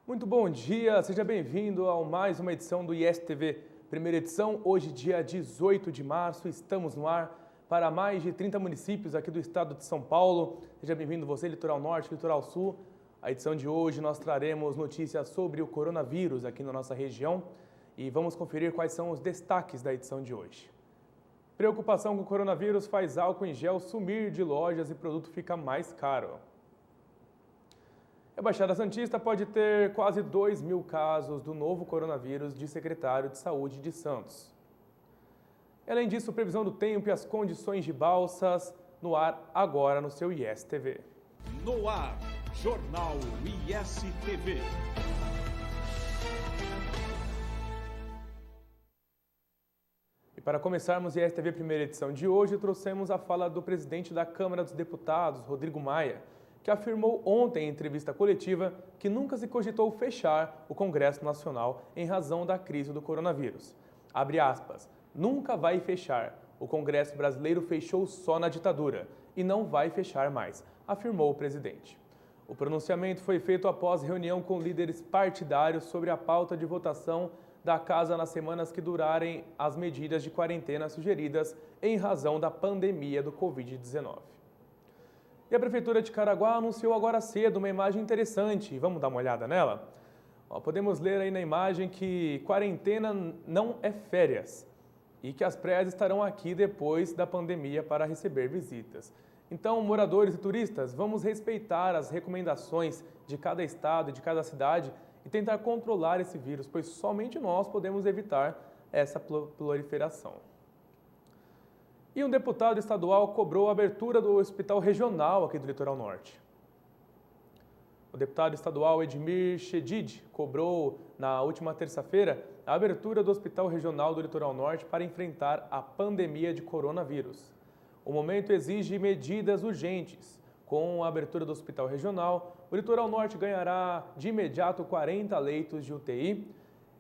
Muito bom dia, seja bem-vindo a mais uma edição do ISTV. Primeira edição, hoje dia 18 de março, estamos no ar para mais de 30 municípios aqui do estado de São Paulo. Seja bem-vindo você, Litoral Norte, Litoral Sul. A edição de hoje nós traremos notícias sobre o coronavírus aqui na nossa região e vamos conferir quais são os destaques da edição de hoje. Preocupação com o coronavírus faz álcool em gel sumir de lojas e produto fica mais caro. A Baixada Santista pode ter quase 2.000 casos do novo coronavírus, diz secretário de Saúde de Santos. Além disso, previsão do tempo e as condições de balsas no ar agora no seu ISTV. No ar, Jornal ISTV. E para começarmos o ISTV primeira edição de hoje, trouxemos a fala do presidente da Câmara dos Deputados, Rodrigo Maia, que afirmou ontem em entrevista coletiva que nunca se cogitou fechar o Congresso Nacional em razão da crise do coronavírus. Abre aspas, nunca vai fechar. O Congresso brasileiro fechou só na ditadura e não vai fechar mais, afirmou o presidente. O pronunciamento foi feito após reunião com líderes partidários sobre a pauta de votação da casa nas semanas que durarem as medidas de quarentena sugeridas em razão da pandemia do Covid-19. E a Prefeitura de Caraguá anunciou agora cedo uma imagem interessante. Vamos dar uma olhada nela? Podemos ler aí na imagem que quarentena não é férias e que as praias estarão aqui depois da pandemia para receber visitas. Então, moradores e turistas, vamos respeitar as recomendações de cada estado e de cada cidade e tentar controlar esse vírus, pois somente nós podemos evitar essa proliferação. E um deputado estadual cobrou a abertura do hospital regional aqui do Litoral Norte. O deputado estadual Edmir Chedid cobrou, na última terça-feira, a abertura do Hospital Regional do Litoral Norte para enfrentar a pandemia de coronavírus. O momento exige medidas urgentes. Com a abertura do Hospital Regional, o Litoral Norte ganhará de imediato 40 leitos de UTI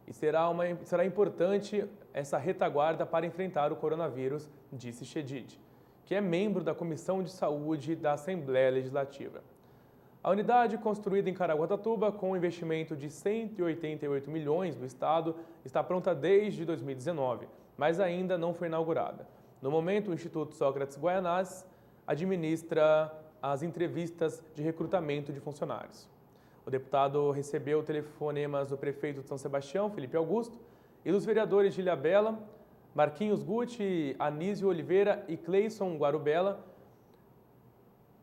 e será importante essa retaguarda para enfrentar o coronavírus, disse Chedid, que é membro da Comissão de Saúde da Assembleia Legislativa. A unidade, construída em Caraguatatuba com um investimento de 188 milhões do Estado, está pronta desde 2019, mas ainda não foi inaugurada. No momento, o Instituto Sócrates Guaianazes administra as entrevistas de recrutamento de funcionários. O deputado recebeu telefonemas do prefeito de São Sebastião, Felipe Augusto, e dos vereadores de Ilhabela, Marquinhos Guti, Anísio Oliveira e Cleison Guarubela.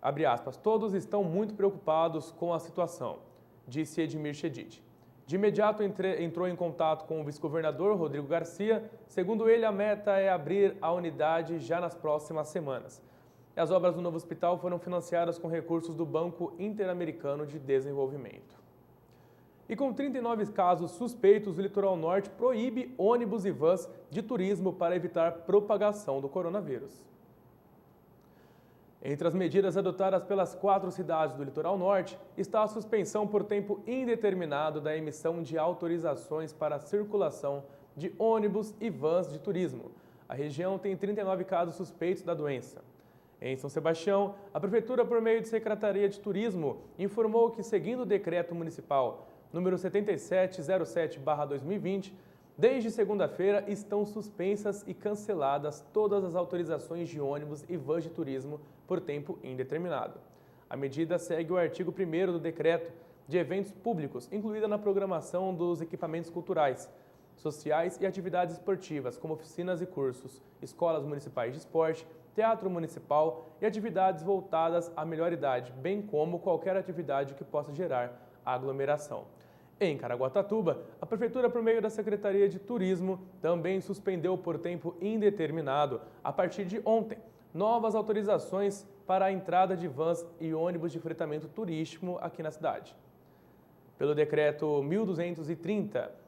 Abre aspas, todos estão muito preocupados com a situação, disse Edmir Chedid. De imediato entrou em contato com o vice-governador Rodrigo Garcia. Segundo ele, a meta é abrir a unidade já nas próximas semanas. As obras do novo hospital foram financiadas com recursos do Banco Interamericano de Desenvolvimento. E com 39 casos suspeitos, o Litoral Norte proíbe ônibus e vans de turismo para evitar propagação do coronavírus. Entre as medidas adotadas pelas 4 cidades do Litoral Norte está a suspensão por tempo indeterminado da emissão de autorizações para a circulação de ônibus e vans de turismo. A região tem 39 casos suspeitos da doença. Em São Sebastião, a Prefeitura, por meio de Secretaria de Turismo, informou que, seguindo o Decreto Municipal número 7707/2020, desde segunda-feira estão suspensas e canceladas todas as autorizações de ônibus e vans de turismo por tempo indeterminado. A medida segue o artigo 1º do Decreto de Eventos Públicos, incluída na programação dos equipamentos culturais, sociais e atividades esportivas, como oficinas e cursos, escolas municipais de esporte, teatro municipal e atividades voltadas à melhor idade, bem como qualquer atividade que possa gerar aglomeração. Em Caraguatatuba, a Prefeitura, por meio da Secretaria de Turismo, também suspendeu por tempo indeterminado, a partir de ontem, novas autorizações para a entrada de vans e ônibus de fretamento turístico aqui na cidade. Pelo Decreto 1230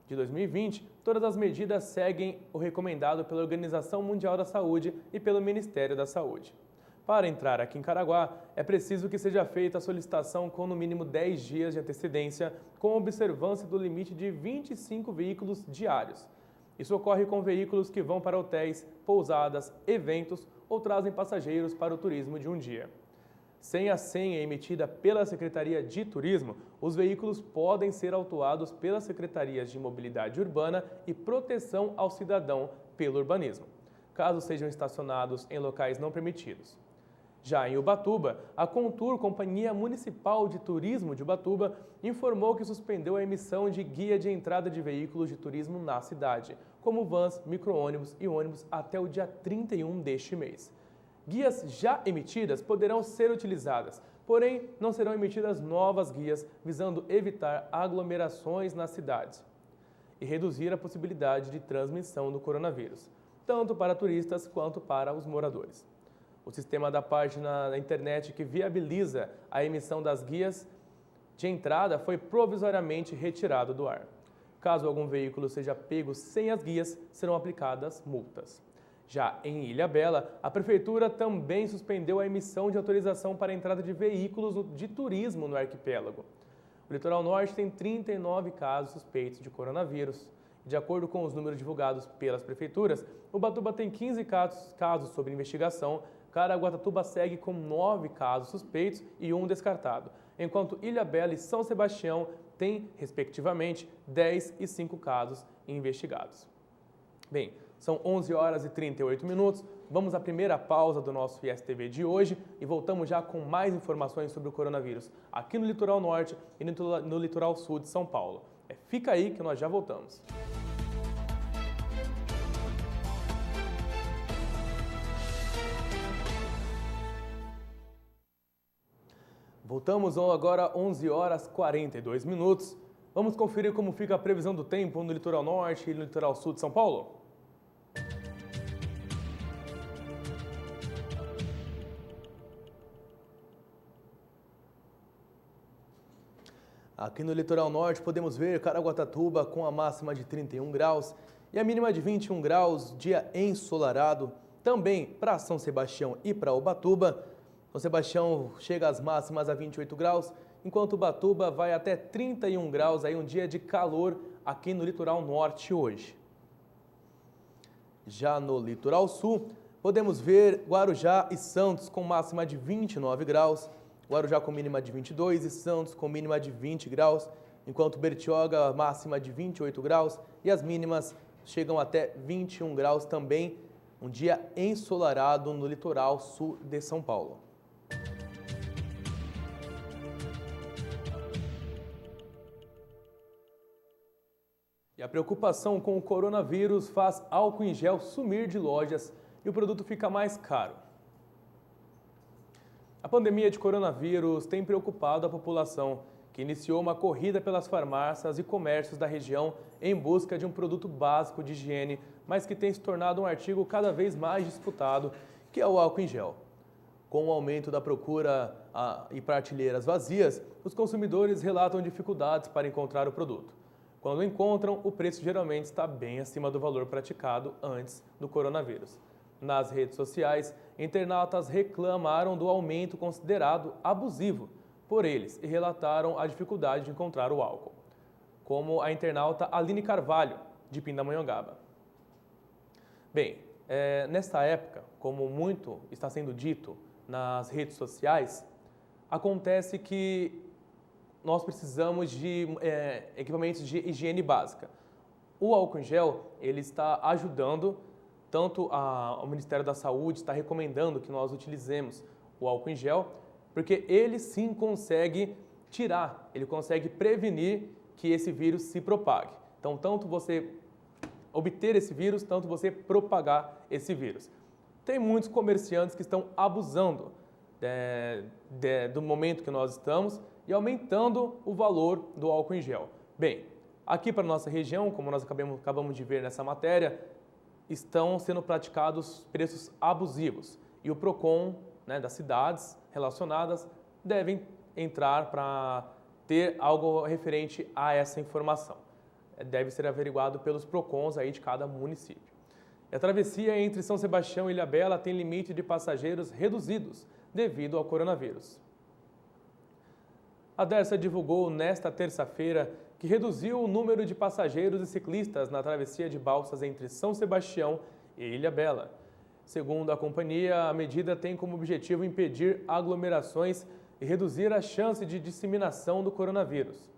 de 2020, todas as medidas seguem o recomendado pela Organização Mundial da Saúde e pelo Ministério da Saúde. Para entrar aqui em Caraguá, é preciso que seja feita a solicitação com no mínimo 10 dias de antecedência, com observância do limite de 25 veículos diários. Isso ocorre com veículos que vão para hotéis, pousadas, eventos ou trazem passageiros para o turismo de um dia. Sem a senha emitida pela Secretaria de Turismo, os veículos podem ser autuados pelas Secretarias de Mobilidade Urbana e Proteção ao Cidadão pelo Urbanismo, caso sejam estacionados em locais não permitidos. Já em Ubatuba, a Contur, Companhia Municipal de Turismo de Ubatuba, informou que suspendeu a emissão de guia de entrada de veículos de turismo na cidade, como vans, micro-ônibus e ônibus até o dia 31 deste mês. Guias já emitidas poderão ser utilizadas, porém não serão emitidas novas guias visando evitar aglomerações nas cidades e reduzir a possibilidade de transmissão do coronavírus, tanto para turistas quanto para os moradores. O sistema da página da internet que viabiliza a emissão das guias de entrada foi provisoriamente retirado do ar. Caso algum veículo seja pego sem as guias, serão aplicadas multas. Já em Ilhabela, a Prefeitura também suspendeu a emissão de autorização para a entrada de veículos de turismo no arquipélago. O Litoral Norte tem 39 casos suspeitos de coronavírus. De acordo com os números divulgados pelas prefeituras, Ubatuba tem 15 casos sob investigação, Caraguatatuba segue com 9 casos suspeitos e 1 descartado, enquanto Ilhabela e São Sebastião têm, respectivamente, 10 e 5 casos investigados. Bem, são 11 horas e 38 minutos, vamos à primeira pausa do nosso ISTV de hoje e voltamos já com mais informações sobre o coronavírus aqui no Litoral Norte e no Litoral Sul de São Paulo. Fica aí que nós já voltamos. Voltamos agora 11 horas e 42 minutos. Vamos conferir como fica a previsão do tempo no Litoral Norte e no Litoral Sul de São Paulo? Aqui no Litoral Norte podemos ver Caraguatatuba com a máxima de 31 graus e a mínima de 21 graus, dia ensolarado. Também para São Sebastião e para Ubatuba. São Sebastião chega às máximas a 28 graus, enquanto Ubatuba vai até 31 graus, aí um dia de calor aqui no Litoral Norte hoje. Já no Litoral Sul, podemos ver Guarujá e Santos com máxima de 29 graus, Guarujá com mínima de 22 e Santos com mínima de 20 graus, enquanto Bertioga máxima de 28 graus e as mínimas chegam até 21 graus também, um dia ensolarado no Litoral Sul de São Paulo. E a preocupação com o coronavírus faz álcool em gel sumir de lojas e o produto fica mais caro. A pandemia de coronavírus tem preocupado a população, que iniciou uma corrida pelas farmácias e comércios da região em busca de um produto básico de higiene, mas que tem se tornado um artigo cada vez mais disputado, que é o álcool em gel. Com o aumento da procura e prateleiras vazias, os consumidores relatam dificuldades para encontrar o produto. Quando encontram, o preço geralmente está bem acima do valor praticado antes do coronavírus. Nas redes sociais, internautas reclamaram do aumento considerado abusivo por eles e relataram a dificuldade de encontrar o álcool, como a internauta Aline Carvalho, de Pindamonhangaba. Bem, nesta época, como muito está sendo dito nas redes sociais, acontece que nós precisamos de equipamentos de higiene básica. O álcool em gel, ele está ajudando, tanto o Ministério da Saúde está recomendando que nós utilizemos o álcool em gel, porque ele sim consegue tirar, ele consegue prevenir que esse vírus se propague. Então, tanto você obter esse vírus, tanto você propagar esse vírus. Tem muitos comerciantes que estão abusando do momento que nós estamos e aumentando o valor do álcool em gel. Bem, aqui para a nossa região, como nós acabamos de ver nessa matéria, estão sendo praticados preços abusivos e o PROCON, das cidades relacionadas devem entrar para ter algo referente a essa informação. Deve ser averiguado pelos PROCONs aí de cada município. E a travessia entre São Sebastião e Ilhabela tem limite de passageiros reduzidos devido ao coronavírus. A Dersa divulgou nesta terça-feira que reduziu o número de passageiros e ciclistas na travessia de balsas entre São Sebastião e Ilhabela. Segundo a companhia, a medida tem como objetivo impedir aglomerações e reduzir a chance de disseminação do coronavírus.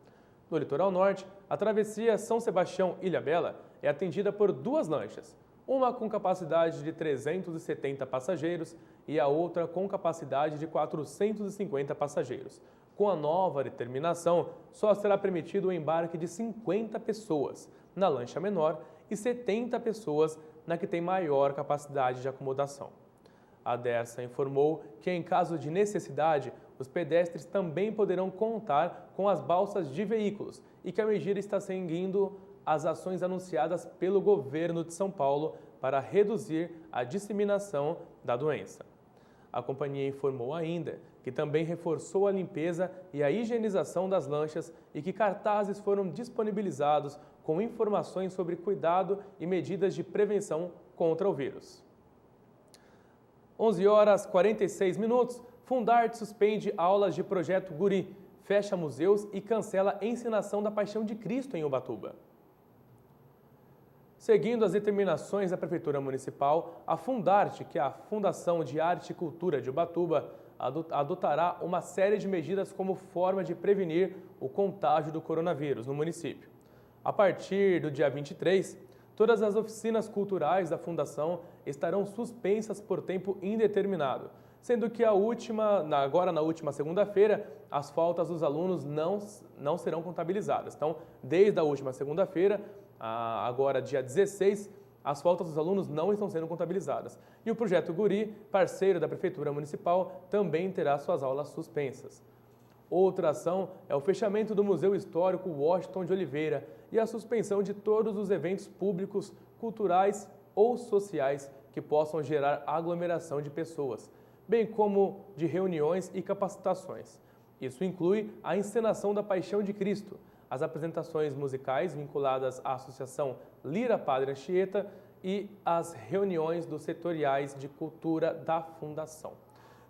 No litoral norte, a travessia São Sebastião-Ilhabela é atendida por 2 lanchas, uma com capacidade de 370 passageiros e a outra com capacidade de 450 passageiros. Com a nova determinação, só será permitido o embarque de 50 pessoas na lancha menor e 70 pessoas na que tem maior capacidade de acomodação. A Dersa informou que, em caso de necessidade, os pedestres também poderão contar com as balsas de veículos e que a medida está seguindo as ações anunciadas pelo governo de São Paulo para reduzir a disseminação da doença. A companhia informou ainda que também reforçou a limpeza e a higienização das lanchas e que cartazes foram disponibilizados com informações sobre cuidado e medidas de prevenção contra o vírus. 11h46, Fundarte suspende aulas de Projeto Guri, fecha museus e cancela a encenação da Paixão de Cristo em Ubatuba. Seguindo as determinações da Prefeitura Municipal, a Fundarte, que é a Fundação de Arte e Cultura de Ubatuba, adotará uma série de medidas como forma de prevenir o contágio do coronavírus no município. A partir do dia 23, todas as oficinas culturais da Fundação estarão suspensas por tempo indeterminado, sendo que agora na última segunda-feira, as faltas dos alunos não serão contabilizadas. Então, desde a última segunda-feira, agora dia 16, as faltas dos alunos não estão sendo contabilizadas. E o Projeto Guri, parceiro da Prefeitura Municipal, também terá suas aulas suspensas. Outra ação é o fechamento do Museu Histórico Washington de Oliveira e a suspensão de todos os eventos públicos, culturais ou sociais que possam gerar aglomeração de pessoas, bem como de reuniões e capacitações. Isso inclui a encenação da Paixão de Cristo, as apresentações musicais vinculadas à Associação Lira Padre Anchieta e as reuniões dos setoriais de cultura da Fundação.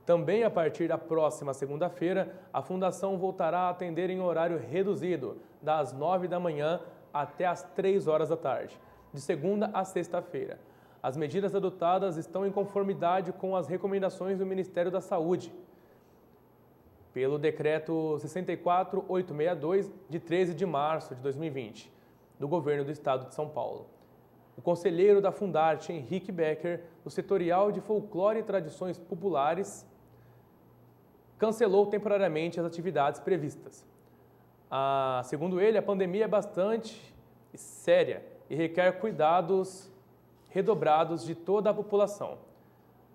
Também a partir da próxima segunda-feira, a Fundação voltará a atender em horário reduzido, das 9 da manhã até as 3 horas da tarde, de segunda a sexta-feira. As medidas adotadas estão em conformidade com as recomendações do Ministério da Saúde, pelo Decreto 64862, de 13 de março de 2020, do Governo do Estado de São Paulo. O conselheiro da Fundarte, Henrique Becker, do Setorial de Folclore e Tradições Populares, cancelou temporariamente as atividades previstas. Segundo ele, a pandemia é bastante séria e requer cuidados redobrados de toda a população.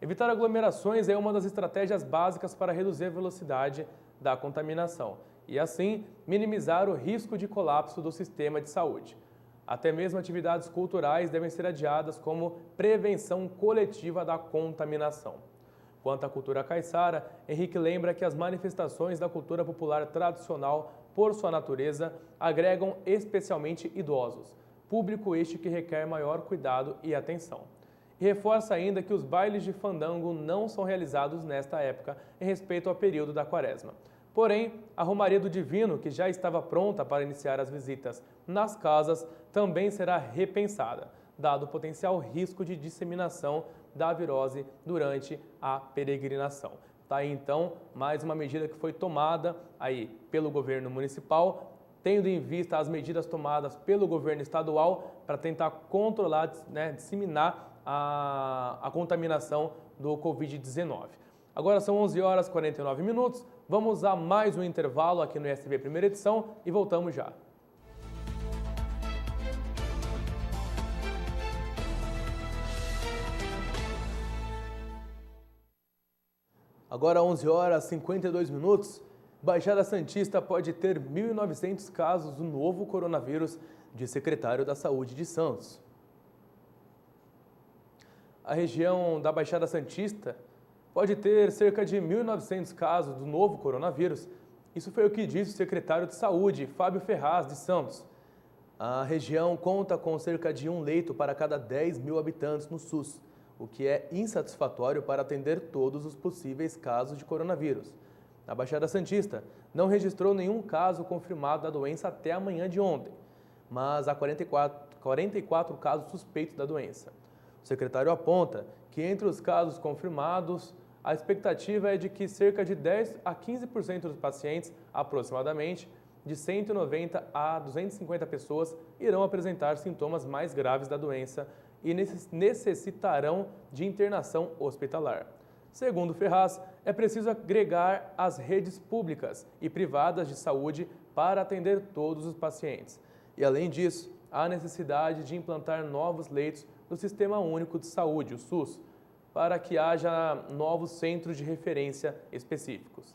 Evitar aglomerações é uma das estratégias básicas para reduzir a velocidade da contaminação e, assim, minimizar o risco de colapso do sistema de saúde. Até mesmo atividades culturais devem ser adiadas como prevenção coletiva da contaminação. Quanto à cultura caiçara, Henrique lembra que as manifestações da cultura popular tradicional, por sua natureza, agregam especialmente idosos, público este que requer maior cuidado e atenção. E reforça ainda que os bailes de fandango não são realizados nesta época, em respeito ao período da quaresma. Porém, a Romaria do Divino, que já estava pronta para iniciar as visitas nas casas, também será repensada, dado o potencial risco de disseminação da virose durante a peregrinação. Tá aí, então, mais uma medida que foi tomada aí pelo governo municipal, tendo em vista as medidas tomadas pelo governo estadual para tentar controlar, disseminar a contaminação do Covid-19. Agora são 11h49, vamos a mais um intervalo aqui no ISTV Primeira Edição e voltamos já. Agora 11h52, Baixada Santista pode ter 1.900 casos do novo coronavírus, diz secretário da Saúde de Santos. A região da Baixada Santista pode ter cerca de 1.900 casos do novo coronavírus. Isso foi o que disse o secretário de Saúde, Fábio Ferraz, de Santos. A região conta com cerca de 1 leito para cada 10 mil habitantes no SUS, o que é insatisfatório para atender todos os possíveis casos de coronavírus. A Baixada Santista não registrou nenhum caso confirmado da doença até a manhã de ontem, mas há 44 casos suspeitos da doença. O secretário aponta que entre os casos confirmados, a expectativa é de que cerca de 10 a 15% dos pacientes, aproximadamente, de 190 a 250 pessoas, irão apresentar sintomas mais graves da doença e necessitarão de internação hospitalar. Segundo Ferraz, é preciso agregar as redes públicas e privadas de saúde para atender todos os pacientes. E, além disso, há necessidade de implantar novos leitos do Sistema Único de Saúde, o SUS, para que haja novos centros de referência específicos.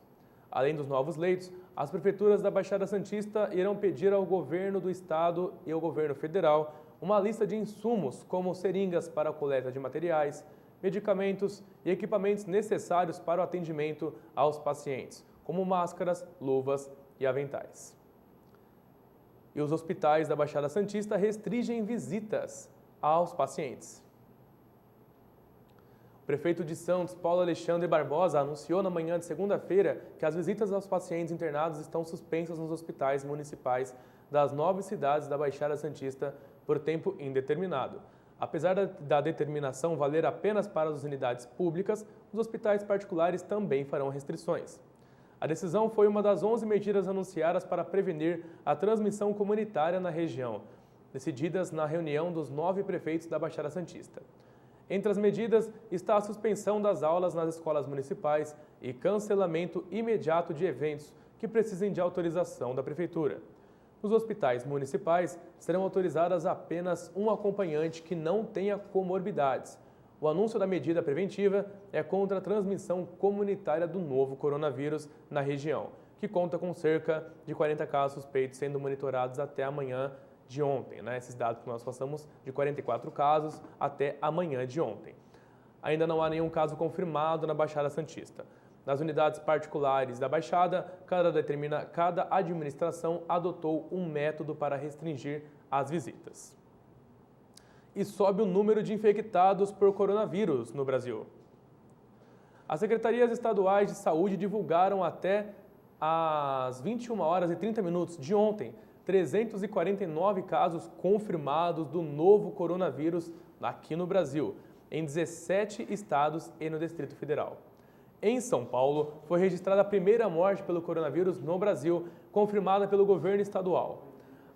Além dos novos leitos, as prefeituras da Baixada Santista irão pedir ao governo do estado e ao governo federal uma lista de insumos, como seringas para a coleta de materiais, medicamentos e equipamentos necessários para o atendimento aos pacientes, como máscaras, luvas e aventais. E os hospitais da Baixada Santista restringem visitas aos pacientes. O prefeito de Santos, Paulo Alexandre Barbosa, anunciou na manhã de segunda-feira que as visitas aos pacientes internados estão suspensas nos hospitais municipais das 9 cidades da Baixada Santista por tempo indeterminado. Apesar da determinação valer apenas para as unidades públicas, os hospitais particulares também farão restrições. A decisão foi uma das 11 medidas anunciadas para prevenir a transmissão comunitária na região, decididas na reunião dos 9 prefeitos da Baixada Santista. Entre as medidas está a suspensão das aulas nas escolas municipais e cancelamento imediato de eventos que precisem de autorização da Prefeitura. Nos hospitais municipais serão autorizadas apenas um acompanhante que não tenha comorbidades. O anúncio da medida preventiva é contra a transmissão comunitária do novo coronavírus na região, que conta com cerca de 40 casos suspeitos sendo monitorados até amanhã de ontem, Esses dados que nós passamos de 44 casos até amanhã de ontem. Ainda não há nenhum caso confirmado na Baixada Santista. Nas unidades particulares da Baixada, cada administração adotou um método para restringir as visitas. E sobe o número de infectados por coronavírus no Brasil. As secretarias estaduais de saúde divulgaram até às 21 horas e 30 minutos de ontem 349 casos confirmados do novo coronavírus aqui no Brasil, em 17 estados e no Distrito Federal. Em São Paulo, foi registrada a primeira morte pelo coronavírus no Brasil, confirmada pelo governo estadual.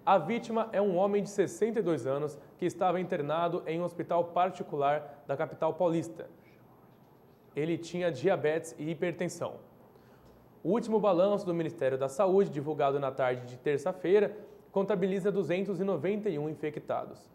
A vítima é um homem de 62 anos que estava internado em um hospital particular da capital paulista. Ele tinha diabetes e hipertensão. O último balanço do Ministério da Saúde, divulgado na tarde de terça-feira, contabiliza 291 infectados.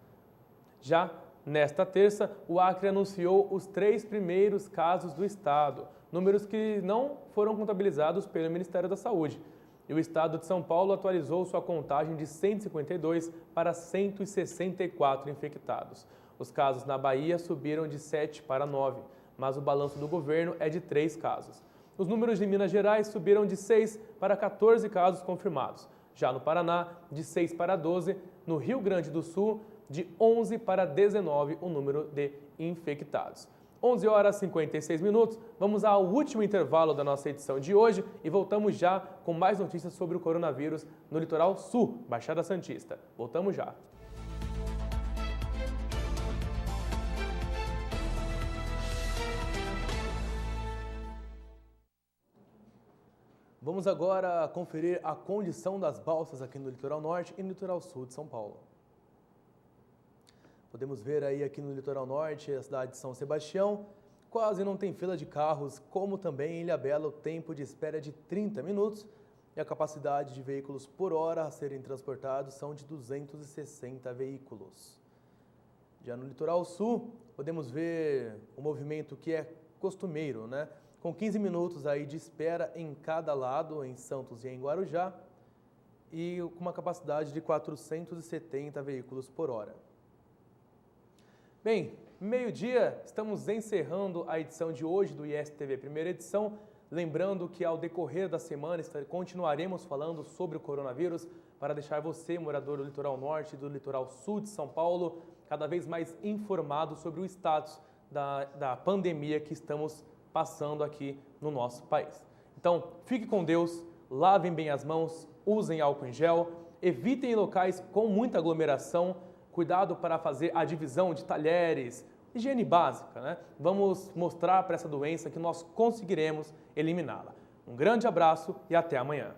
Já nesta terça, o Acre anunciou os 3 primeiros casos do estado, números que não foram contabilizados pelo Ministério da Saúde. E o estado de São Paulo atualizou sua contagem de 152 para 164 infectados. Os casos na Bahia subiram de 7 para 9, mas o balanço do governo é de 3 casos. Os números de Minas Gerais subiram de 6 para 14 casos confirmados. Já no Paraná, de 6 para 12. No Rio Grande do Sul, de 11 para 19 o número de infectados. 11 horas e 56 minutos. Vamos ao último intervalo da nossa edição de hoje e voltamos já com mais notícias sobre o coronavírus no litoral sul, Baixada Santista. Voltamos já. Vamos agora conferir a condição das balsas aqui no litoral norte e no litoral sul de São Paulo. Podemos ver aí aqui no litoral norte a cidade de São Sebastião, quase não tem fila de carros, como também em Ilhabela o tempo de espera é de 30 minutos e a capacidade de veículos por hora a serem transportados são de 260 veículos. Já no litoral sul, podemos ver o movimento que é costumeiro, Com 15 minutos aí de espera em cada lado, em Santos e em Guarujá, e com uma capacidade de 470 veículos por hora. Bem, meio-dia, estamos encerrando a edição de hoje do ISTV Primeira Edição. Lembrando que ao decorrer da semana continuaremos falando sobre o coronavírus para deixar você, morador do litoral norte e do litoral sul de São Paulo, cada vez mais informado sobre o status da pandemia que estamos passando aqui no nosso país. Então, fique com Deus, lavem bem as mãos, usem álcool em gel, evitem locais com muita aglomeração, cuidado para fazer a divisão de talheres, higiene básica, né? Vamos mostrar para essa doença que nós conseguiremos eliminá-la. Um grande abraço e até amanhã.